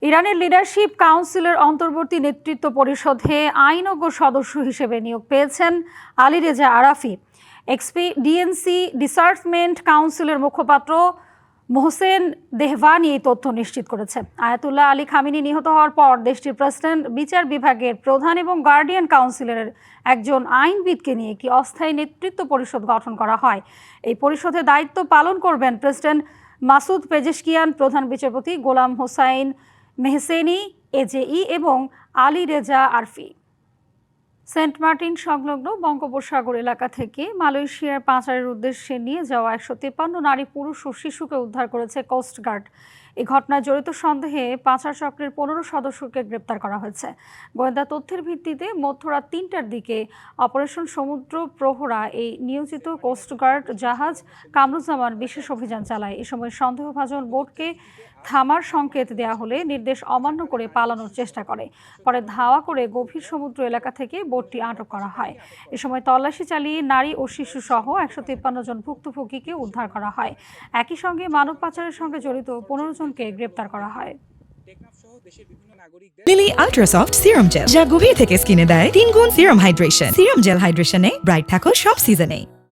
ইরানের লিডারশিপ কাউন্সিলের অন্তর্বর্তী নেতৃত্ব পরিষদে আইনজ্ঞ সদস্য হিসেবে নিয়োগ পেয়েছেন আলী রেজা আরাফি। ডিএনসি ডিসার্টমেন্ট কাউন্সিলের মুখপাত্র মোহসেন দেহভানি এই তথ্য নিশ্চিত করেছে। আয়াতুল্লাহ আলী খামিনি নিহত হওয়ার পর দেশটির প্রেসিডেন্ট বিচার বিভাগের প্রধান এবং গার্ডিয়ান কাউন্সিলের একজন আইনবিদকে নিয়ে একটি অস্থায়ী নেতৃত্ব পরিষদ গঠন করা হয়। এই পরিষদের দায়িত্ব পালন করবেন প্রেসিডেন্ট মাসুদ পেজেশকিয়ান, প্রধান বিচারপতি গোলাম হোসাইন মেহসেনি এজেই এবং আলী রেজা আরফি। সেন্ট মার্টিন সংলগ্ন বঙ্গোপসাগর এলাকা থেকে মালয়েশিয়ার পাচারের উদ্দেশ্যে নিয়ে যাওয়া 153 নারী, পুরুষ ও শিশুকে উদ্ধার করেছে কোস্টগার্ড। এই ঘটনায় জড়িত সন্দেহে পাচার চক্রের 15 সদস্যকে গ্রেপ্তার করা হয়েছে। গোয়েন্দা তথ্যের ভিত্তিতে মধ্যরাত 3টার দিকে অপারেশন সমুদ্র প্রহরা এই নিয়োজিত কোস্টগার্ড জাহাজ কামরুজ্জামান বিশেষ অভিযান চালায়। এ সময় সন্দেহভাজন বোটকে থামার সংকেত দেওয়া হলে নির্দেশ অমান্য করে পালানোর চেষ্টা করে। পরে ধাওয়া করে গভীর সমুদ্র এলাকা থেকে বোটটি আটক করা হয়। এ সময় তল্লাশি চালিয়ে নারী ও শিশু সহ 153 জন ভুক্তভোগীকে উদ্ধার করা হয়। একই সঙ্গে মানব পাচারের সঙ্গে জড়িত 15 জনকে গ্রেপ্তার করা হয়। Lily ultra soft serum gel, যা গভীর থেকে স্কিনে দেয় 3 গুণ সিরাম হাইড্রেশন। সিরাম জেল হাইড্রেশনে ব্রাইট থাকো সব সিজনে।